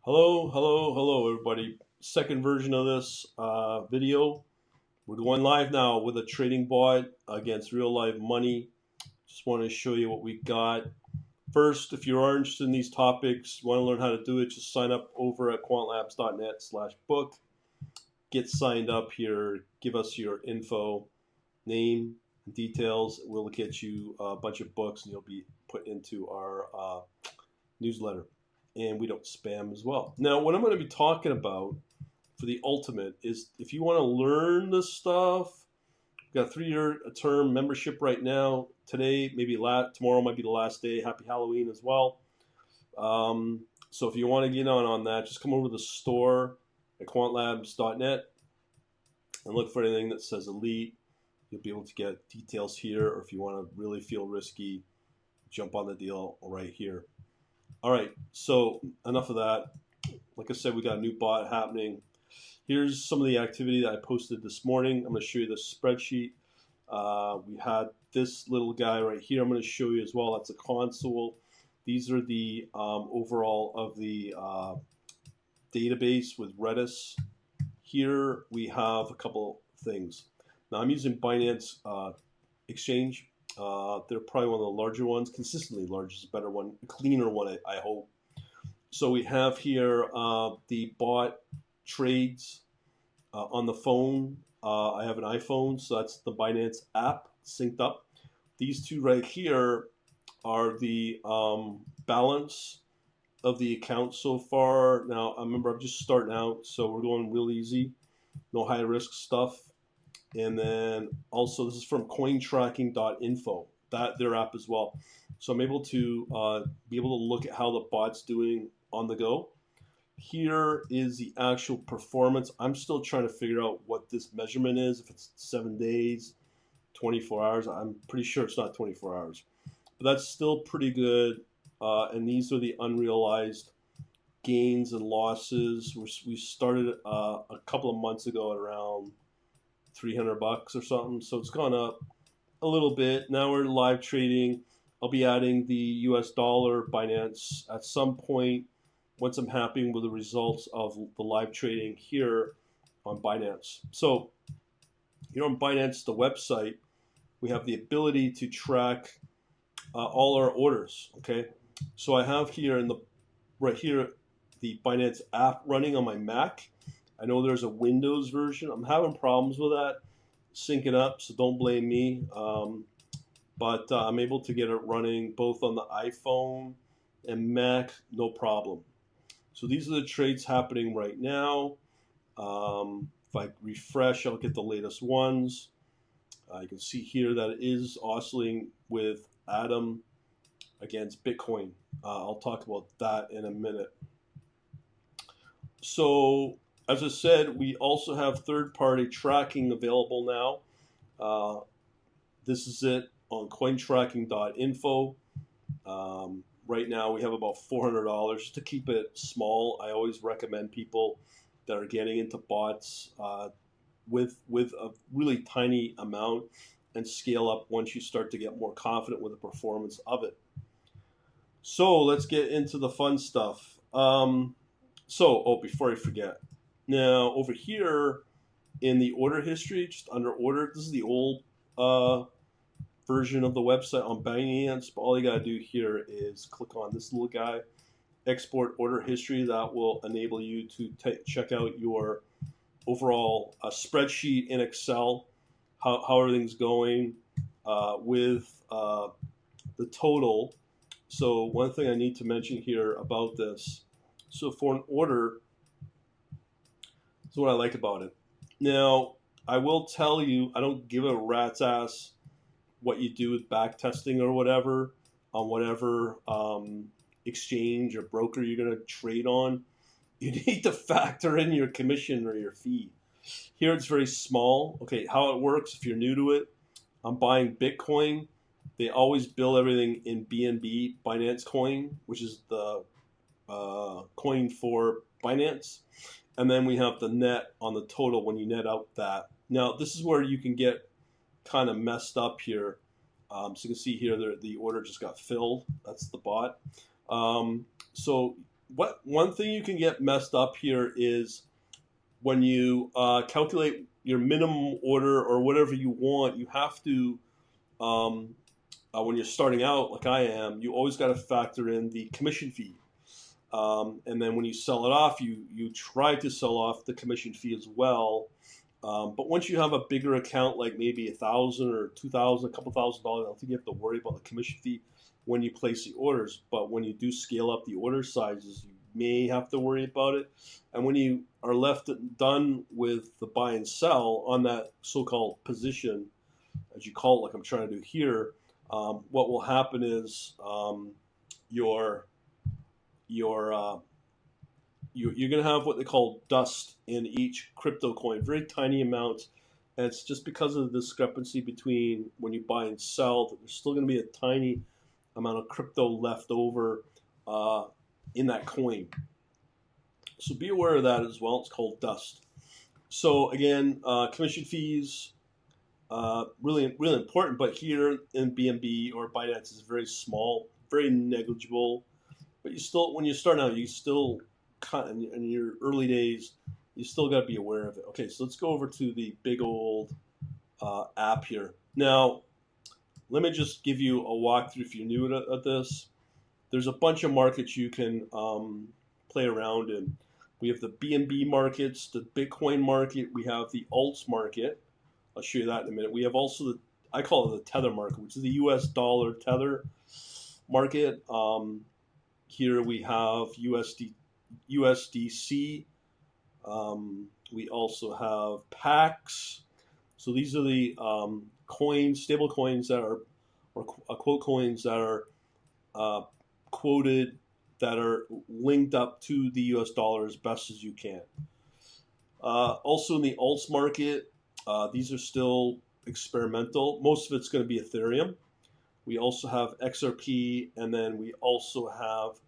Hello, everybody. Second version of this video. We're going live now with a trading bot against real life money. Just want to show you what we got. First, if you are interested in these topics, want to learn how to do it, just sign up over at quantlabs.net/book. Get signed up here. Give us your info, name, details. We'll get you a bunch of books and you'll be put into our newsletter. And we don't spam as well. Now, what I'm going to be talking about for the ultimate is if you want to learn this stuff, we've got a 3-year term membership right now. Today, maybe tomorrow might be the last day. Happy Halloween as well. So if you want to get on that, just come over to the store at quantlabs.net and look for anything that says Elite. You'll be able to get details here, or if you want to really feel risky, jump on the deal right here. All right, so enough of that. Like I said, we got a new bot happening. Here's some of the activity that I posted this morning. I'm going to show you the spreadsheet. We had this little guy right here. I'm going to show you as well. That's a console. These are the overall of the database with Redis. Here we have a couple things. Now I'm using Binance Exchange. They're probably one of the larger ones. Consistently large is a better one, a cleaner one, I hope. So we have here the bot trades on the phone. I have an iPhone, so that's the Binance app synced up. These two right here are the balance of the account so far. Now, I remember I'm just starting out, so we're going real easy. No high risk stuff. And then also this is from CoinTracking.info, their app as well. So I'm able to be able to look at how the bot's doing on the go. Here is the actual performance. I'm still trying to figure out what this measurement is, if it's 7 days, 24 hours. I'm pretty sure it's not 24 hours. But that's still pretty good. And these are the unrealized gains and losses. We started a couple of months ago at around $300 or something, so it's gone up a little bit. Now we're live trading. I'll be adding the US dollar Binance at some point once I'm happy with the results of the live trading here on Binance. So here on Binance, the website, we have the ability to track all our orders. Okay, so I have here right here the Binance app running on my Mac. I know there's a Windows version. I'm having problems with that syncing up, so don't blame me. But I'm able to get it running both on the iPhone and Mac, no problem. So these are the trades happening right now. If I refresh, I'll get the latest ones. You can see here that it is oscillating with Atom against Bitcoin. I'll talk about that in a minute. So as I said, we also have third-party tracking available now. This is it on CoinTracking.info. Right now we have about $400 to keep it small. I always recommend people that are getting into bots with a really tiny amount and scale up once you start to get more confident with the performance of it. So let's get into the fun stuff. Before I forget, now over here in the order history, just under order, this is the old version of the website on Binance. But all you gotta do here is click on this little guy, export order history. That will enable you to check out your overall spreadsheet in Excel, how everything's going with the total. So one thing I need to mention here about this, so for an order, this is what I like about it. Now, I will tell you, I don't give a rat's ass what you do with back testing or whatever on whatever exchange or broker you're going to trade on. You need to factor in your commission or your fee. Here it's very small. Okay, how it works, if you're new to it, I'm buying Bitcoin. They always bill everything in BNB, Binance Coin, which is the coin for Binance. And then we have the net on the total when you net out that. Now, this is where you can get kind of messed up here. So you can see here the order just got filled. That's the bot. So what one thing you can get messed up here is when you calculate your minimum order or whatever you want, you have to um, when you're starting out, like I am, you always got to factor in the commission fee. And then when you sell it off, you try to sell off the commission fee as well. But once you have a bigger account, like maybe 1,000 or 2,000, a couple $1,000s, I don't think you have to worry about the commission fee when you place the orders. But when you do scale up the order sizes, you may have to worry about it. And when you are left done with the buy and sell on that so-called position, as you call it, like I'm trying to do here, what will happen is your your you're going to have what they call dust in each crypto coin, very tiny amounts. And it's just because of the discrepancy between when you buy and sell that there's still going to be a tiny amount of crypto left over uh, in that coin. So be aware of that as well. It's called dust. So again, commission fees, really important. But here in BNB or Binance is very small, very negligible. But you still, when you start out, you still in your early days, you still got to be aware of it. Okay, so let's go over to the big old app here. Now, let me just give you a walkthrough if you're new at this. There's a bunch of markets you can play around in. We have the BNB markets, the Bitcoin market. We have the alts market. I'll show you that in a minute. We have also I call it the tether market, which is the US dollar tether market. Here we have USDC. We also have PAX. So these are the coins, stable coins that are, or quote coins that are quoted, that are linked up to the US dollar as best as you can. Also in the alts market, these are still experimental. Most of it's going to be Ethereum. We also have XRP, and then we also have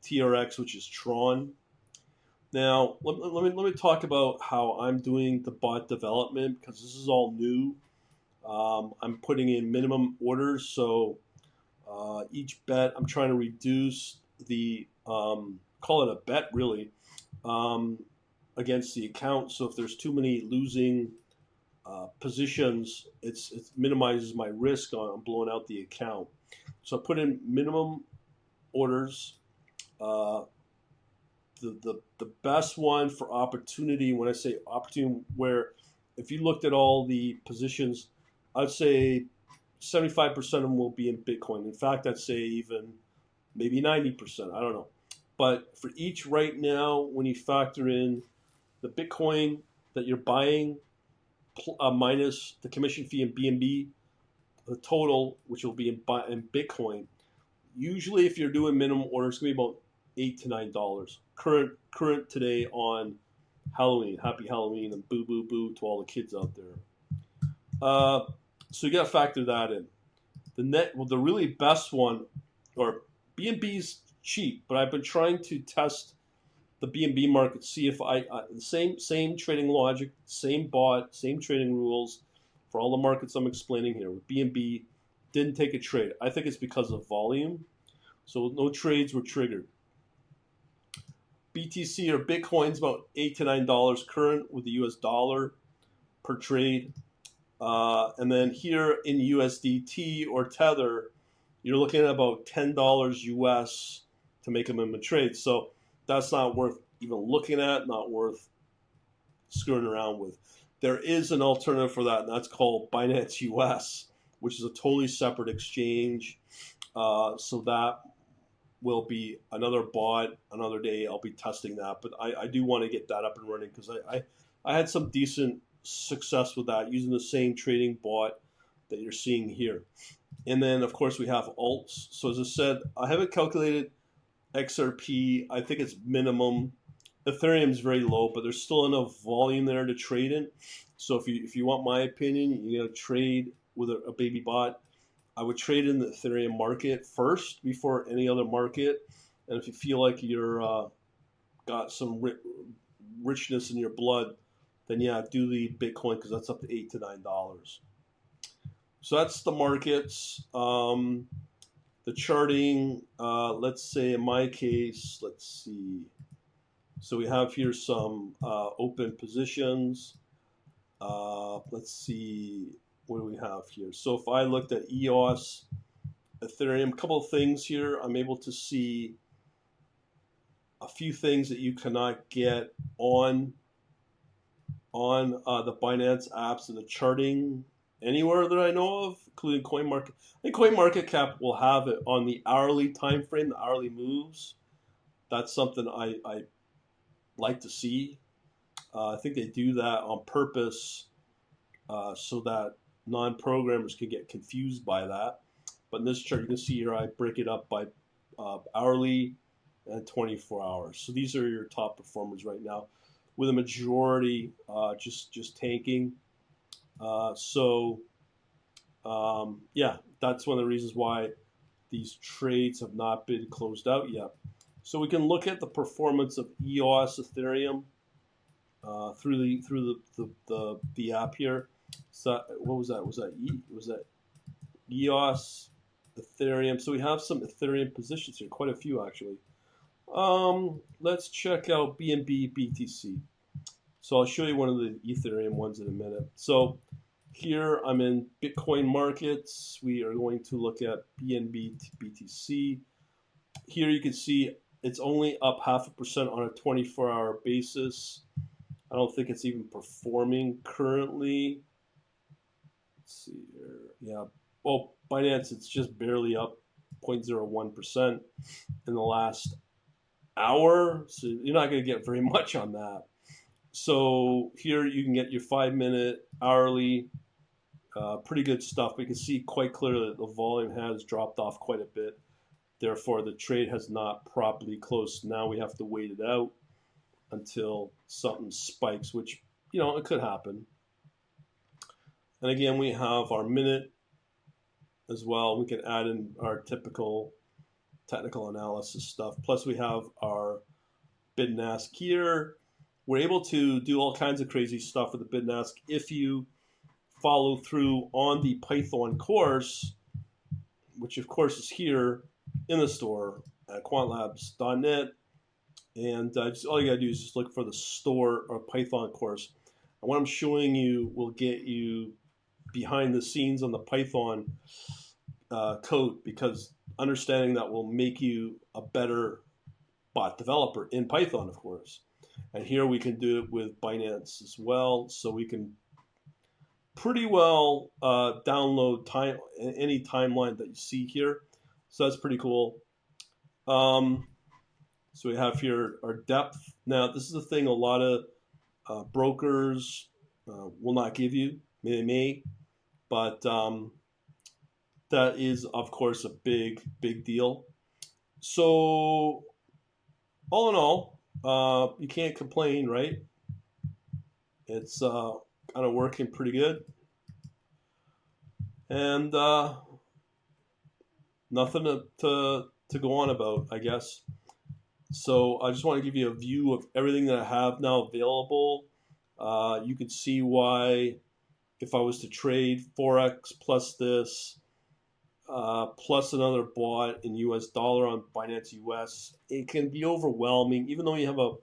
TRX, which is Tron. Now, let me talk about how I'm doing the bot development, because this is all new. I'm putting in minimum orders, so each bet I'm trying to reduce the call it a bet really against the account. So if there's too many losing positions, it minimizes my risk on blowing out the account. So I put in minimum orders. The best one for opportunity, when I say opportunity, where if you looked at all the positions, I'd say 75% of them will be in Bitcoin. In fact, I'd say even maybe 90%. I don't know. But for each right now, when you factor in the Bitcoin that you're buying minus the commission fee in BNB, the total, which will be in Bitcoin, usually if you're doing minimum orders, it's going to be about $8 to $9. Current today on Halloween. Happy Halloween and boo boo boo to all the kids out there. So you got to factor that in. The really best one, or BNB's cheap, but I've been trying to test the BNB market, see if same trading logic, same bot, same trading rules for all the markets I'm explaining here. With BNB, didn't take a trade. I think it's because of volume, so no trades were triggered. BTC or Bitcoin's about $8 to $9 current with the US dollar per trade. And then here in USDT or Tether, you're looking at about $10 US to make them in a trade. So that's not worth even looking at, not worth screwing around with. There is an alternative for that, and that's called Binance US, which is a totally separate exchange. So that will be another bot, another day. I'll be testing that, but I do want to get that up and running because I had some decent success with that using the same trading bot that you're seeing here. And then of course we have alts. So as I said, I haven't calculated XRP. I think it's minimum. Ethereum is very low, but there's still enough volume there to trade in. So if you want my opinion, you got to trade with a baby bot. I would trade in the Ethereum market first before any other market. And if you feel like you're got some richness in your blood, then yeah, do the Bitcoin because that's up to $8 to $9. So that's the markets. The the charting, let's say in my case, let's see. So we have here some open positions. Let's see, what do we have here? So if I looked at EOS, Ethereum, a couple of things here, I'm able to see a few things that you cannot get on the Binance apps and the charting anywhere that I know of, including CoinMarket. I think CoinMarketCap will have it on the hourly time frame, the hourly moves. That's something I like to see. I think they do that on purpose so that non-programmers can get confused by that. But in this chart, you can see here I break it up by hourly and 24 hours. So these are your top performers right now, with a majority just tanking. Yeah, that's one of the reasons why these trades have not been closed out yet. So we can look at the performance of EOS Ethereum through the app here. So what was that? Was that EOS Ethereum? So we have some Ethereum positions here, quite a few actually. Let's check out BNB BTC. So I'll show you one of the Ethereum ones in a minute. So here I'm in Bitcoin markets. We are going to look at BNB BTC. Here you can see it's only up 0.5% on a 24-hour basis. I don't think it's even performing currently. Let's see here. Yeah. Oh, Binance, it's just barely up 0.01% in the last hour. So you're not going to get very much on that. So here you can get your 5-minute, hourly, pretty good stuff. But you can see quite clearly that the volume has dropped off quite a bit. Therefore, the trade has not properly closed. Now we have to wait it out until something spikes, which, you know, it could happen. And again, we have our minute as well. We can add in our typical technical analysis stuff. Plus we have our bid and ask here. We're able to do all kinds of crazy stuff with the bid and ask if you follow through on the Python course, which of course is here in the store at quantlabs.net. And all you gotta do is just look for the store or Python course. And what I'm showing you will get you behind the scenes on the Python code, because understanding that will make you a better bot developer in Python, of course. And here we can do it with Binance as well. So we can pretty well download any timeline that you see here. So that's pretty cool. So we have here our depth. Now, this is the thing a lot of brokers will not give you. They may, but that is, of course, a big deal. So all in all, you can't complain, right? It's kind of working pretty good. And nothing to go on about, I guess. So I just want to give you a view of everything that I have now available. You can see why, if I was to trade Forex plus this, plus another bot in US dollar on Binance US, it can be overwhelming. Even though you have a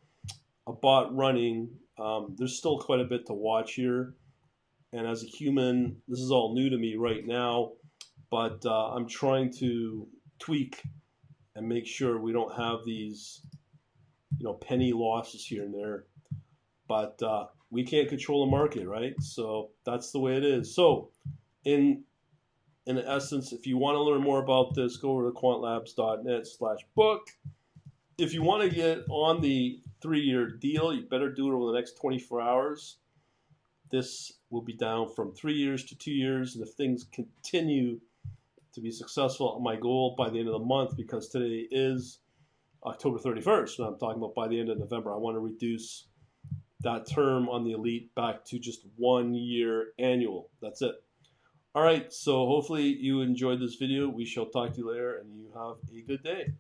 bot running, there's still quite a bit to watch here. And as a human, this is all new to me right now, but I'm trying to tweak and make sure we don't have these, penny losses here and there. But we can't control the market, right? So that's the way it is. So in essence, if you want to learn more about this, go over to quantlabs.net/book. If you want to get on the 3-year deal, you better do it over the next 24 hours. This will be down from 3 years to 2 years. And if things continue to be successful, my goal by the end of the month, because today is October 31st, and I'm talking about by the end of November, I want to reduce that term on the Elite back to just 1 year annual. That's it. All right, so hopefully you enjoyed this video. We shall talk to you later, and you have a good day.